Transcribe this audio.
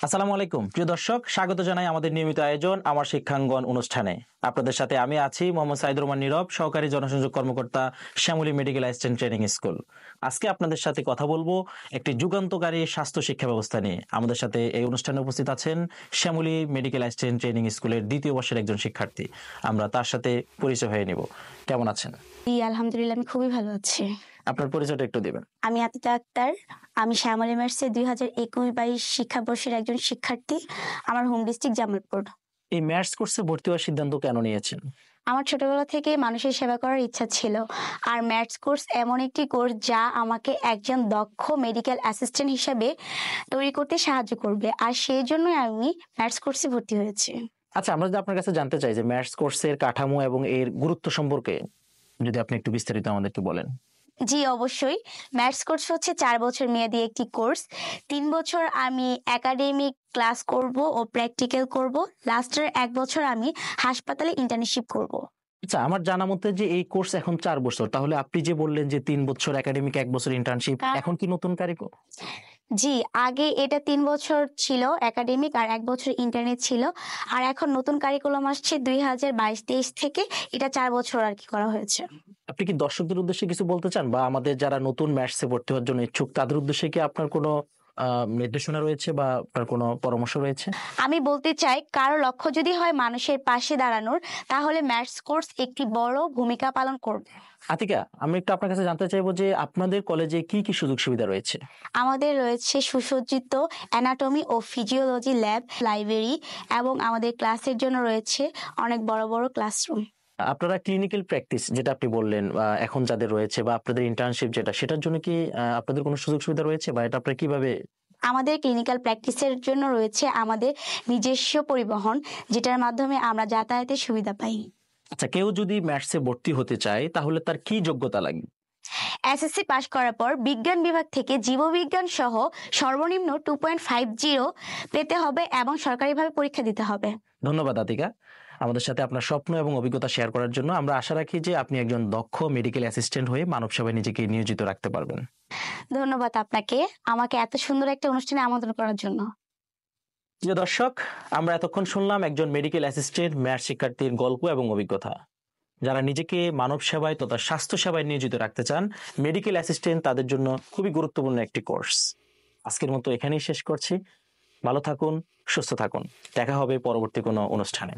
আসসালামু আলাইকুম প্রিয় দর্শক, স্বাগত জানাই আমাদের নিয়মিত আয়োজন আমার শিক্ষাঙ্গন অনুষ্ঠানে। আপনাদের সাথে আমি আছি মোহাম্মদ সাইদুর রহমান নীরব, সহকারী জনসংযোগ কর্মকর্তা, Shyamoli medical assistant training school. আজকে আপনাদের সাথে কথা বলবো একটি যুগান্তকারী স্বাস্থ্য শিক্ষা ব্যবস্থা নিয়ে। আমাদের সাথে এই অনুষ্ঠানে উপস্থিত আছেন শ্যামলী মেডিকেল অ্যাসিস্ট্যান্ট ট্রেনিং স্কুলের দ্বিতীয় বর্ষের একজন শিক্ষার্থী। আমরা তার সাথে পরিচয় হয়ে নিব। কেমন আছেন? আলহামদুলিল্লাহ, আমি খুবই ভালো আছি। আপনার পরিচয়টা একটু দিবেন। আমি আতিতা আক্তার, আমি শ্যামলী মার্সে 2021-22 শিক্ষাবর্ষের একজন শিক্ষার্থী। আমার হোম ডিস্ট্রিক্ট জামালপুর। এই ম্যাথস কোর্সে ভর্তি হওয়ার সিদ্ধান্ত কেন নিয়েছেন? আমার ছোটবেলা থেকে মানুষের সেবা করার ইচ্ছা ছিল, আর ম্যাথস কোর্স এমন একটি কোর্স যা আমাকে একজন দক্ষ মেডিকেল অ্যাসিস্ট্যান্ট হিসেবে তৈরি করতে সাহায্য করবে, আর সেই জন্যই আমি ম্যাথস কোর্সে ভর্তি হয়েছি। আচ্ছা, আমরা যদি আপনার কাছে জানতে চাই যে ম্যাথস কোর্সের কাঠামো এবং এর গুরুত্ব সম্পর্কে যদি আপনি একটু বিস্তারিত আমাদেরকে বলেন। জি অবশ্যই। ম্যাথস কোর্স হচ্ছে 4 বছর মেয়াদী একটি কোর্স। 3 বছর আমি একাডেমিক ক্লাস করব ও প্র্যাকটিক্যাল করব, লাস্টের 1 বছর আমি হাসপাতালে ইন্টার্নশিপ করব। আচ্ছা, আমার জানা মতে যে এই কোর্স এখন 4 বছর, তাহলে আপনি যে বললেন যে 3 বছর একাডেমিক 1 বছর ইন্টার্নশিপ, এখন কি নতুন কারিকুলাম? জি, আগে এটা 3 বছর ছিল একাডেমিক আর 1 বছর ইন্টার্নের ছিল, আর এখন নতুন কারিকুলাম আসছে 2022-23 থেকে, এটা 4 বছর আর কি করা হয়েছে। আপনি কি দর্শকদের উদ্দেশ্যে কিছু বলতে চান, বা আমাদের যারা নতুন ম্যাথসে ভর্তি হওয়ার জন্য ইচ্ছুক তাদের উদ্দেশ্যে কি আপনার কোনো নির্দেশনা রয়েছে বা আপনার কোনো পরামর্শ রয়েছে? আমি বলতে চাই, কারো লক্ষ্য যদি হয় মানুষের পাশে দাঁড়ানোর, তাহলে ম্যাথস কোর্স একটি বড় ভূমিকা পালন করবে। আতিকা, আমি একটু আপনার কাছে জানতে চাইবো যে আপনাদের কলেজে কি কি সুযোগ সুবিধা রয়েছে? আমাদের রয়েছে সুসজ্জিত অ্যানাটমি ও ফিজিওলজি ল্যাব, লাইব্রেরি, এবং আমাদের ক্লাসের জন্য রয়েছে অনেক বড় বড় ক্লাসরুম। আপনারা ক্লিনিক্যাল প্র্যাকটিস যেটা আপনি বললেন এখন যাদের রয়েছে, বা আপনাদের ইন্টার্নশিপ যেটা, সেটার জন্য কি আপনাদের কোনো সুযোগ সুবিধা রয়েছে, বা এটা আপনারা কিভাবে? আমাদের ক্লিনিক্যাল প্র্যাকটিসের জন্য রয়েছে আমাদের নিজস্ব পরিবহন, যেটার মাধ্যমে আমরা যাতায়াতের সুবিধা পাই। আচ্ছা, কেউ যদি ম্যাথসে ভর্তি হতে চায় তাহলে তার কি যোগ্যতা লাগবে? এসএসসি পাশ করার পর বিজ্ঞান বিভাগ থেকে জীববিজ্ঞান সহ সর্বনিম্ন 2.50 পেতে হবে এবং সরকারিভাবে পরীক্ষা দিতে হবে। ধন্যবাদ আতিকা, আমাদের সাথে আপনার স্বপ্ন এবং অভিজ্ঞতা শেয়ার করার জন্য। আমরা আশা রাখি যে আপনি একজন দক্ষ মেডিকেল অ্যাসিস্ট্যান্ট হয়ে মানব সেবায় নিজেকে নিয়োজিত রাখতে পারবেন। ধন্যবাদ আপনাকে আমাকে এত সুন্দর একটা অনুষ্ঠানে আমন্ত্রণ করার জন্য। প্রিয় দর্শক, আমরা এতক্ষণ শুনলাম একজন মেডিকেল অ্যাসিস্ট্যান্ট ম্যাথস শিক্ষার্থীর গল্প এবং অভিজ্ঞতা। যারা নিজেকে মানব সেবায় তথা স্বাস্থ্য সেবায় নিয়োজিত রাখতে চান, মেডিকেল অ্যাসিস্ট্যান্ট তাদের জন্য খুবই গুরুত্বপূর্ণ একটি কোর্স। আজকের মতো এখানেই শেষ করছি। ভালো থাকুন, সুস্থ থাকুন। দেখা হবে পরবর্তী কোনো অনুষ্ঠানে।